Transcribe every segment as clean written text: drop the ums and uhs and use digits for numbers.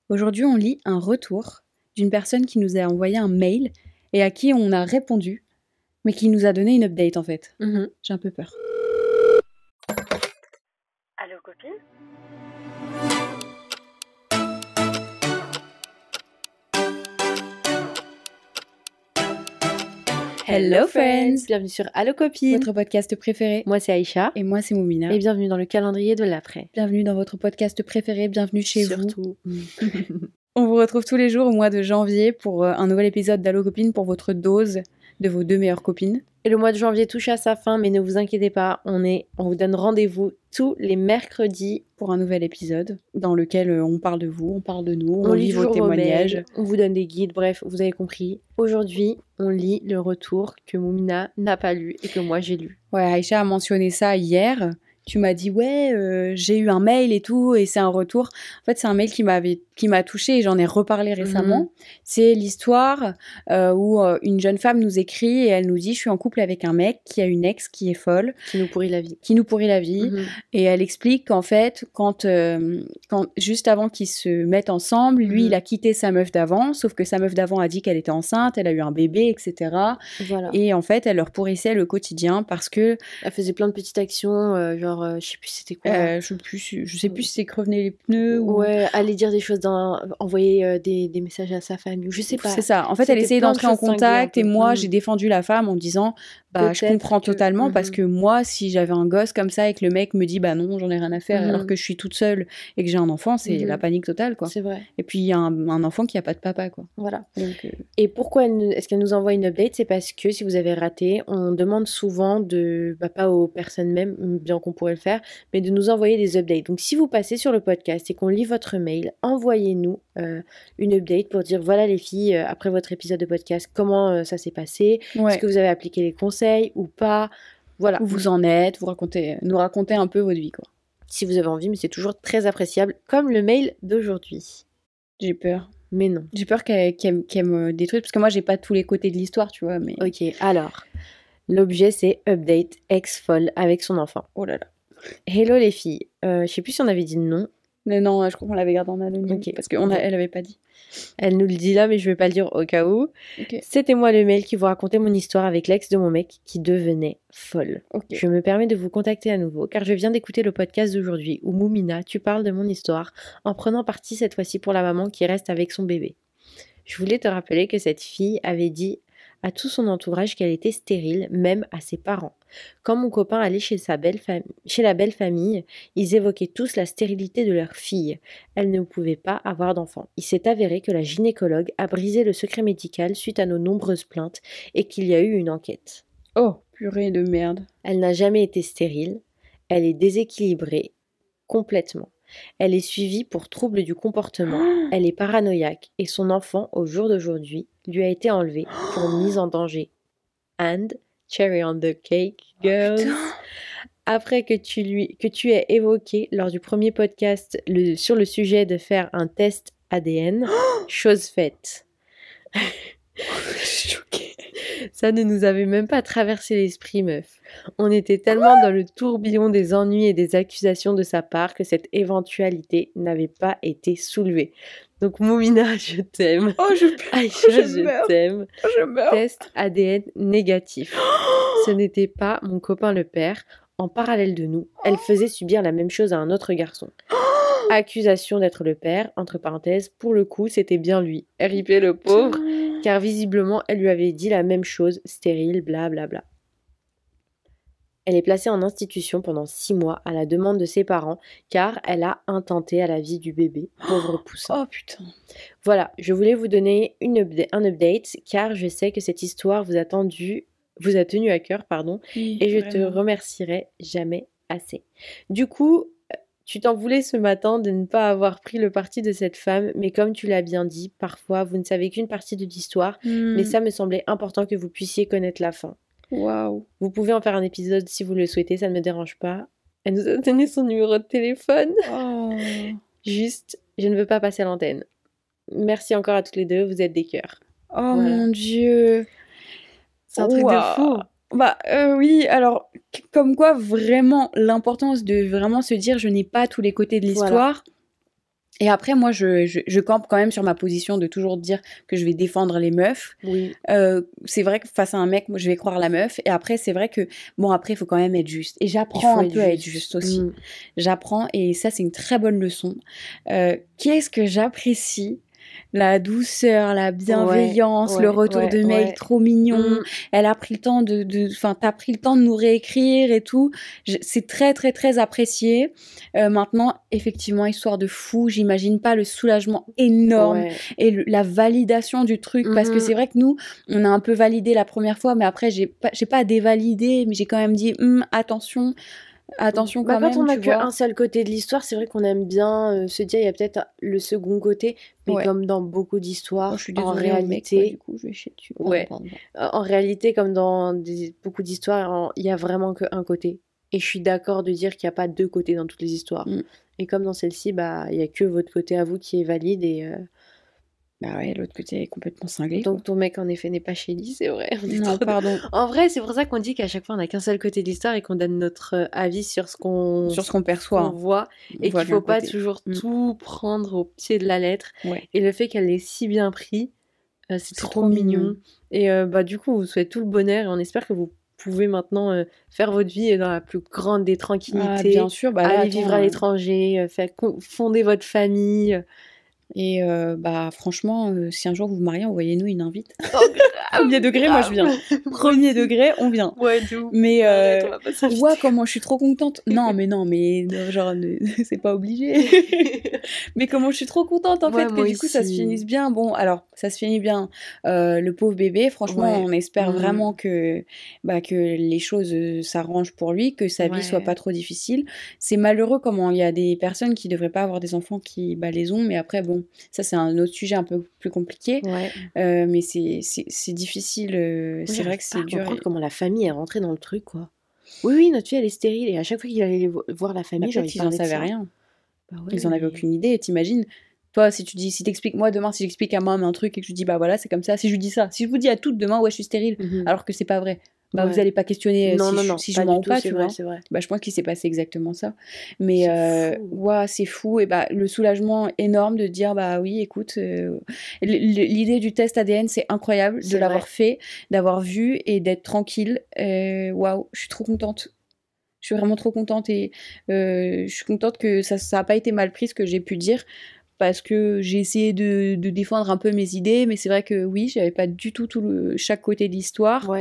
Aujourd'hui, on lit un retour d'une personne qui nous a envoyé un mail et à qui on a répondu, mais qui nous a donné une update en fait. J'ai un peu peur. Allô, copine? Hello friends! Bienvenue sur Allo Copine. Votre podcast préféré. Moi c'est Aïcha. Et moi c'est Moumina. Et bienvenue dans le calendrier de l'après. Bienvenue dans votre podcast préféré, bienvenue chez Surtout. vous. On vous retrouve tous les jours au mois de janvier pour un nouvel épisode d'Allo Copine pour votre dose de vos 2 meilleures copines. Et le mois de janvier touche à sa fin, mais ne vous inquiétez pas, on vous donne rendez-vous tous les mercredis pour un nouvel épisode dans lequel on parle de vous, on parle de nous, on lit vos toujours témoignages. On vous donne des guides, bref, vous avez compris. Aujourd'hui, on lit le retour que Moumina n'a pas lu et que moi j'ai lu. Ouais, Aïcha a mentionné ça hier. Tu m'as dit, j'ai eu un mail et tout, et c'est un retour. En fait, c'est un mail qui m'a touchée et j'en ai reparlé récemment. C'est l'histoire où une jeune femme nous écrit et elle nous dit, je suis en couple avec un mec qui a une ex qui est folle. Qui nous pourrit la vie. Et elle explique qu'en fait, quand juste avant qu'ils se mettent ensemble, lui, il a quitté sa meuf d'avant, sauf que sa meuf d'avant a dit qu'elle était enceinte, elle a eu un bébé, etc. Voilà. Et en fait, elle leur pourrissait le quotidien parce que... Elle faisait plein de petites actions, je sais plus c'était quoi. Je sais plus si c'est crevener les pneus ou... Ouais, aller dire des choses, envoyer des messages à sa famille, je sais pas. C'est ça. En fait, elle essayait d'entrer en contact et moi, j'ai défendu la femme en disant, je comprends totalement parce que moi, si j'avais un gosse comme ça et que le mec me dit, non, j'en ai rien à faire alors que je suis toute seule et que j'ai un enfant, c'est la panique totale, quoi. C'est vrai. Et puis, il y a un enfant qui a pas de papa, quoi. Voilà. Donc, et pourquoi est-ce qu'elle nous envoie une update? C'est parce que si vous avez raté, on demande souvent pas aux personnes même, bien qu'on pourrait le faire, mais de nous envoyer des updates. Donc, si vous passez sur le podcast et qu'on lit votre mail, envoyez-nous une update pour dire, voilà les filles, après votre épisode de podcast, comment ça s'est passé? Est-ce que vous avez appliqué les conseils ou pas? Voilà. Où vous en êtes, nous raconter un peu votre vie, quoi. Si vous avez envie, mais c'est toujours très appréciable, comme le mail d'aujourd'hui. J'ai peur. Mais non. J'ai peur qu'elle me détruise, parce que moi, j'ai pas tous les côtés de l'histoire, tu vois. Mais... Ok, alors, l'objet, c'est update ex-folle avec son enfant. Oh là là. Hello les filles. Je sais plus si on avait dit non. Mais non, je crois qu'on l'avait gardé en anonyme, parce qu'elle avait pas dit. Elle nous le dit là, mais je vais pas le dire au cas où. Okay. C'était moi le mail qui vous racontait mon histoire avec l'ex de mon mec qui devenait folle. Okay. Je me permets de vous contacter à nouveau car je viens d'écouter le podcast d'aujourd'hui où Moumina, tu parles de mon histoire en prenant parti cette fois-ci pour la maman qui reste avec son bébé. Je voulais te rappeler que cette fille avait dit à tout son entourage qu'elle était stérile, même à ses parents. Quand mon copain allait chez la belle famille, ils évoquaient tous la stérilité de leur fille. Elle ne pouvait pas avoir d'enfant. Il s'est avéré que la gynécologue a brisé le secret médical suite à nos nombreuses plaintes et qu'il y a eu une enquête. Oh, purée de merde. Elle n'a jamais été stérile. Elle est déséquilibrée complètement. Elle est suivie pour troubles du comportement, elle est paranoïaque et son enfant, au jour d'aujourd'hui, lui a été enlevé pour mise en danger. And, cherry on the cake, girls, après que tu aies évoqué lors du premier podcast sur le sujet de faire un test ADN, chose faite. Je suis choquée. Ça ne nous avait même pas traversé l'esprit, meuf. On était tellement dans le tourbillon des ennuis et des accusations de sa part que cette éventualité n'avait pas été soulevée. Donc, Moumina, je t'aime. Oh, Aïcha, je t'aime. Je meurs. Test ADN négatif. Ce n'était pas mon copain le père. En parallèle de nous, elle faisait subir la même chose à un autre garçon. Accusation d'être le père, entre parenthèses, pour le coup, c'était bien lui. RIP le pauvre, car visiblement, elle lui avait dit la même chose, stérile, blablabla. Elle est placée en institution pendant 6 mois à la demande de ses parents, car elle a intenté à la vie du bébé, pauvre poussin. Oh putain. Voilà, je voulais vous donner un update, car je sais que cette histoire vous a tenu à cœur, oui, et je vraiment. te remercierai jamais assez. Du coup, tu t'en voulais ce matin de ne pas avoir pris le parti de cette femme, mais comme tu l'as bien dit, parfois vous ne savez qu'une partie de l'histoire, mais ça me semblait important que vous puissiez connaître la fin. Waouh. Vous pouvez en faire un épisode si vous le souhaitez, ça ne me dérange pas. Elle nous a donné son numéro de téléphone. Oh. Juste, je ne veux pas passer à l'antenne. Merci encore à toutes les deux, vous êtes des cœurs. Oh voilà. Mon Dieu. C'est un truc de fou. Oui, alors, comme quoi, vraiment, l'importance de vraiment se dire, je n'ai pas tous les côtés de l'histoire. Voilà. Et après, moi, je campe quand même sur ma position de toujours dire que je vais défendre les meufs. Oui. C'est vrai que face à un mec, moi, je vais croire la meuf. Et après, c'est vrai que, bon, après, il faut quand même être juste. Et Il j'apprends faut un être peu à être juste. juste aussi. J'apprends, et ça, c'est une très bonne leçon. Qu'est-ce que j'apprécie? La douceur, la bienveillance, le retour de mail trop mignon. Elle a pris le temps enfin, t'as pris le temps de nous réécrire et tout. C'est très, très, très apprécié. Maintenant, effectivement, histoire de fou, j'imagine pas le soulagement énorme et la validation du truc, parce que c'est vrai que nous, on a un peu validé la première fois, mais après, j'ai pas dévalidé, mais j'ai quand même dit, attention quand même, quand on a tu vois. qu'un seul côté de l'histoire, c'est vrai qu'on aime bien se dire il y a peut-être le second côté, mais comme dans beaucoup d'histoires, je suis désolée, en réalité, mec, du coup, je vais chier dessus. En réalité, comme dans beaucoup d'histoires, il y a vraiment qu'un côté. Et je suis d'accord de dire qu'il n'y a pas deux côtés dans toutes les histoires. Et comme dans celle-ci, bah il y a que votre côté à vous qui est valide et bah ouais, l'autre côté est complètement cinglé. Donc ton mec en effet n'est pas Shelly, c'est vrai. Non, pardon. En vrai, c'est pour ça qu'on dit qu'à chaque fois on n'a qu'un seul côté de l'histoire et qu'on donne notre avis sur ce qu'on perçoit, qu'on voit, et qu'il faut pas toujours tout prendre au pied de la lettre. Et le fait qu'elle l'ait si bien pris, c'est trop mignon. Et bah du coup, on vous souhaite tout le bonheur et on espère que vous pouvez maintenant faire votre vie dans la plus grande des tranquillités. Bien sûr, aller vivre à l'étranger, fonder votre famille. Et bah franchement, si un jour vous vous mariez, envoyez-nous une invite. Premier degré, moi je viens. Premier degré, on vient. Ouais, d'où. Mais comment je suis trop contente. Non, mais genre c'est pas obligé. Mais comment je suis trop contente en fait que du coup ça se finisse bien. Bon, alors ça se finit bien. Le pauvre bébé, franchement, on espère vraiment que les choses s'arrangent pour lui, que sa vie soit pas trop difficile. C'est malheureux comment il y a des personnes qui devraient pas avoir des enfants qui les ont, mais après bon, ça c'est un autre sujet un peu plus compliqué. Mais c'est difficile. C'est vrai que c'est dur. Comprendre comment la famille est rentrée dans le truc, quoi. Oui, notre fille elle est stérile et à chaque fois qu'il allait voir la famille, ils en savaient rien. Bah ils en avaient aucune idée. T'imagines, toi, si t'expliques, moi demain, si j'explique à maman un truc et que je dis bah voilà, c'est comme ça. Si je lui dis ça, si je vous dis à toutes demain ouais je suis stérile, alors que c'est pas vrai. Bah, vous allez pas questionner si je mens ou pas, tu vois. Bah, je pense qu'il s'est passé exactement ça. Mais c'est fou. Et bah, le soulagement énorme de dire bah oui, écoute, l'idée du test ADN, c'est incroyable de l'avoir fait, d'avoir vu et d'être tranquille. Waouh, je suis trop contente. Je suis vraiment trop contente et je suis contente que ça a pas été mal pris ce que j'ai pu dire. Parce que j'ai essayé de défendre un peu mes idées, mais c'est vrai que oui, j'avais pas du tout chaque côté de l'histoire.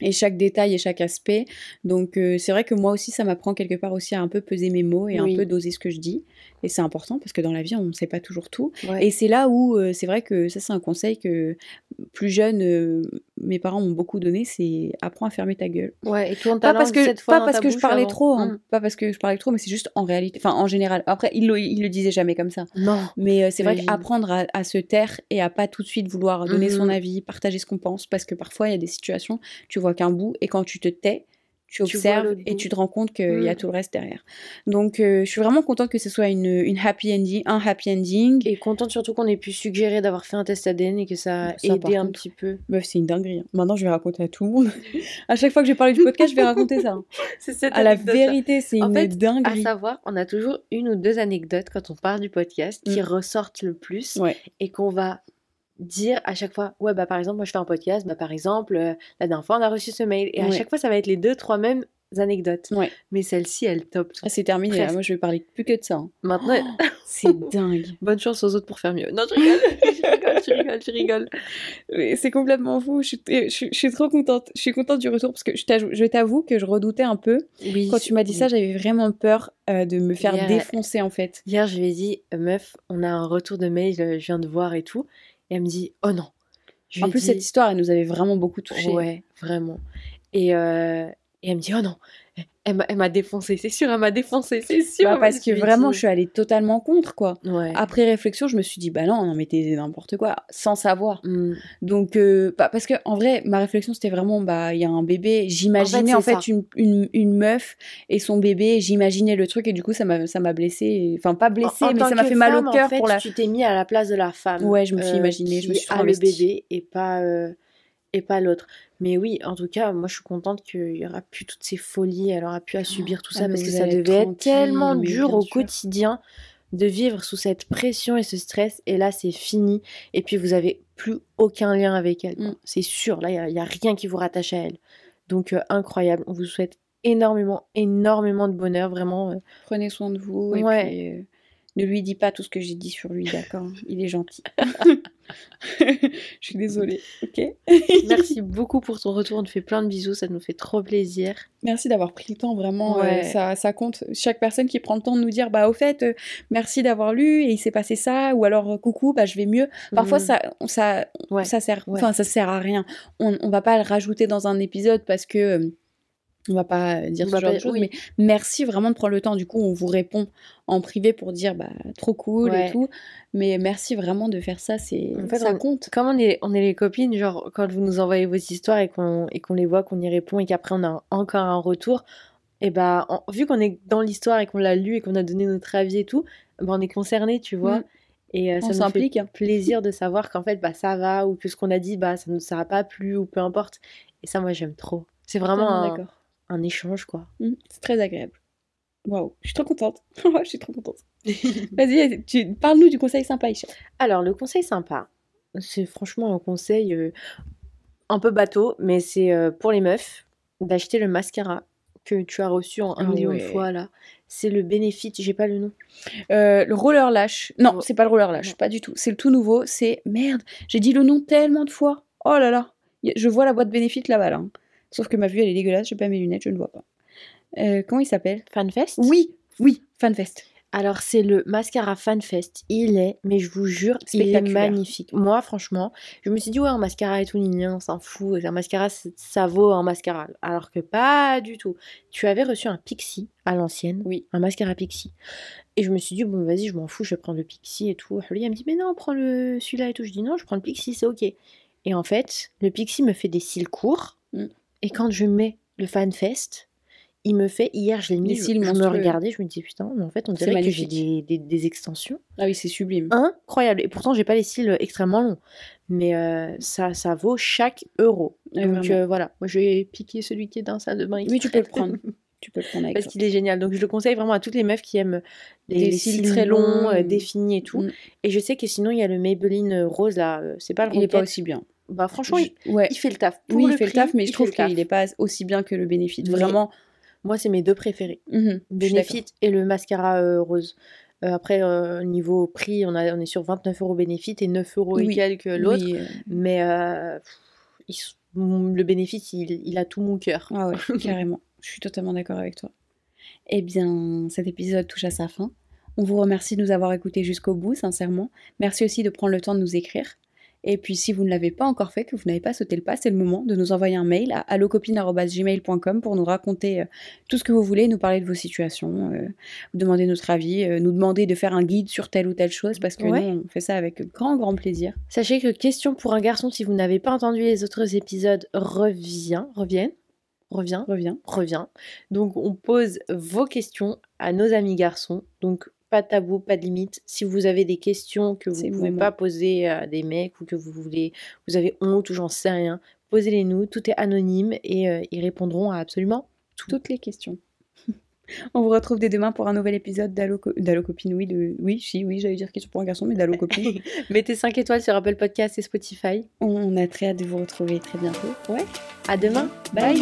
Et chaque détail et chaque aspect. Donc c'est vrai que moi aussi ça m'apprend quelque part aussi à un peu peser mes mots et un peu doser ce que je dis, et c'est important parce que dans la vie on ne sait pas toujours tout, et c'est là où c'est vrai que ça c'est un conseil que plus jeune mes parents m'ont beaucoup donné, c'est apprends à fermer ta gueule. Et tourne ta langue cette fois dans ta bouche. Pas parce que je parlais trop, pas parce que je parlais trop, mais c'est juste en réalité, enfin en général. Après il le disait jamais comme ça. Non. Mais c'est vrai qu'apprendre à se taire et à pas tout de suite vouloir donner son avis, partager ce qu'on pense, parce que parfois il y a des situations tu vois qu'un bout, et quand tu te tais, tu observes et tu te rends compte qu'il y a tout le reste derrière. Donc je suis vraiment contente que ce soit un happy ending. Et contente surtout qu'on ait pu suggérer d'avoir fait un test ADN et que ça a aidé un petit peu. Meuf, c'est une dinguerie. Hein. Maintenant, je vais raconter à tout le monde. À chaque fois que je vais parler du podcast, je vais raconter ça. C'est cette anecdote. La vérité, c'est une dinguerie. À savoir, on a toujours une ou deux anecdotes quand on parle du podcast qui ressortent le plus et qu'on va dire à chaque fois, bah par exemple moi je fais un podcast, bah par exemple la dernière fois on a reçu ce mail, et à chaque fois ça va être les 2-3 mêmes anecdotes, mais celle-ci elle top. C'est terminé là. Moi je vais parler plus que de ça. Maintenant c'est dingue. Bonne chance aux autres pour faire mieux. Non, je rigole. C'est complètement fou. Je suis trop contente. Je suis contente du retour parce que je t'avoue que je redoutais un peu. Quand tu m'as dit ça, j'avais vraiment peur de me faire défoncer en fait. Hier je lui ai dit meuf, on a un retour de mail, je viens de voir et tout. Et elle me dit oh non. En plus cette histoire elle nous avait vraiment beaucoup touchés. Ouais, vraiment. Et elle me dit oh non, elle m'a défoncé, c'est sûr, elle m'a défoncé, c'est sûr. Parce que vraiment je suis allée totalement contre quoi. Après réflexion je me suis dit bah non mais t'es n'importe quoi, sans savoir. Donc parce que en vrai ma réflexion c'était vraiment bah il y a un bébé, j'imaginais en fait une meuf et son bébé, j'imaginais le truc, et du coup ça m'a blessée, enfin pas blessée mais ça m'a fait mal au cœur. En fait, tu t'es mis à la place de la femme. Ouais, je me suis imaginée, je me suis le bébé et pas l'autre. Mais oui, en tout cas, moi je suis contente qu'il y aura plus toutes ces folies, elle aura pu à subir tout ça, parce que ça devait être tellement dur au quotidien de vivre sous cette pression et ce stress, et là c'est fini, et puis vous avez plus aucun lien avec elle, quoi. C'est sûr, là il y a rien qui vous rattache à elle. Donc incroyable, on vous souhaite énormément de bonheur, vraiment. Prenez soin de vous et Ouais. puis ne lui dis pas tout ce que j'ai dit sur lui, d'accord? Il est gentil. Je suis désolée, ok? Merci beaucoup pour ton retour, on te fait plein de bisous, ça nous fait trop plaisir. Merci d'avoir pris le temps, vraiment, Ouais. ça compte. Chaque personne qui prend le temps de nous dire, bah au fait, merci d'avoir lu et il s'est passé ça, ou alors coucou, bah je vais mieux. Parfois Ouais. ça sert, Ouais. enfin ça sert à rien. On va pas le rajouter dans un épisode parce que on va pas dire On ce va genre pas- de choses, oui. mais merci vraiment de prendre le temps. Du coup, on vous répond en privé pour dire bah trop cool Ouais. et tout. Mais merci vraiment de faire ça, En fait, ça compte. Comme on est les copines, genre quand vous nous envoyez vos histoires et qu'on les voit, qu'on y répond et qu'après on a encore un retour, et bah vu qu'on est dans l'histoire et qu'on l'a lu et qu'on a donné notre avis et tout, bah, on est concerné, tu vois. Et On ça nous fait s'implique. plaisir de savoir qu'en fait bah ça va, ou que ce qu'on a dit bah ça a pas plu, ou peu importe. Et ça, moi j'aime trop. C'est Totalement vraiment d'accord. un échange, quoi. C'est très agréable. Waouh, je suis trop contente. Je suis trop contente. Vas-y, parle-nous du conseil sympa, Aïcha. Alors, le conseil sympa, c'est franchement un conseil un peu bateau, mais c'est pour les meufs d'acheter le mascara que tu as reçu en 1 million de fois là. C'est le Benefit, j'ai pas le nom. Le roller lash. Non, Oh. c'est pas le roller lash, Non. pas du tout. C'est le tout nouveau. C'est merde. J'ai dit le nom tellement de fois. Oh là là. Je vois la boîte Benefit là-bas là. Sauf que ma vue elle est dégueulasse. J'ai pas mes lunettes, je ne vois pas. Comment il s'appelle? FanFest. Oui, FanFest. Alors, c'est le mascara FanFest. Il est, mais je vous jure, il est Spectaculaire. magnifique. Moi, franchement, je me suis dit, ouais, un mascara et tout, on s'en fout. Un mascara, ça vaut un mascara. Alors que pas du tout. Tu avais reçu un Pixi à l'ancienne. Oui. Un mascara Pixi. Et je me suis dit, bon, vas-y, je m'en fous, je vais prendre le Pixi et tout. Elle me dit, mais non, prends celui-là et tout. Je dis, non, je prends le Pixi, c'est ok. Et en fait, le Pixi me fait des cils courts. Et quand je mets le FanFest, il me fait, hier je l'ai mis, je me regardais, je me disais putain, mais en fait on dirait que j'ai des extensions. Ah oui, c'est sublime. Incroyable. Et pourtant j'ai pas les cils extrêmement longs. Mais ça vaut chaque euro. Donc voilà, moi je vais piquer celui qui est dans salle de bain. Oui, tu peux le prendre. Tu peux le prendre avec parce qu'il est génial. Donc je le conseille vraiment à toutes les meufs qui aiment les cils très longs, définis et tout. Et je sais que sinon il y a le Maybelline rose là, c'est pas le Il est pas aussi bien. Bah franchement, il fait le taf. Oui, il fait le taf, mais je trouve qu'il n'est pas aussi bien que le Benefit. Vraiment. Moi, c'est mes deux préférés. Benefit et le mascara rose. Après, niveau prix, on est sur 29 € Benefit et 9 € et quelques l'autre. Oui, mais le Benefit, il a tout mon cœur. Ah ouais, carrément. Je suis totalement d'accord avec toi. Eh bien, cet épisode touche à sa fin. On vous remercie de nous avoir écoutés jusqu'au bout, sincèrement. Merci aussi de prendre le temps de nous écrire. Et puis, si vous ne l'avez pas encore fait, que vous n'avez pas sauté le pas, c'est le moment de nous envoyer un mail à allocopine@gmail.com pour nous raconter tout ce que vous voulez, nous parler de vos situations, vous demander notre avis, nous demander de faire un guide sur telle ou telle chose, parce que nous, on fait ça avec grand plaisir. Sachez que Question pour un garçon, si vous n'avez pas entendu les autres épisodes, revient. Donc, on pose vos questions à nos amis garçons. Donc, pas de tabou, pas de limite. Si vous avez des questions que vous ne pouvez pas poser à des mecs ou que vous avez honte ou j'en sais rien, posez-les nous. Tout est anonyme et ils répondront à absolument toutes les questions. On vous retrouve dès demain pour un nouvel épisode d'Allocopine. Oui, j'allais dire Question pour un garçon, mais d'Allocopine. Mettez 5 étoiles sur Apple Podcast et Spotify. On a très hâte de vous retrouver très bientôt. Ouais. À demain. Bye.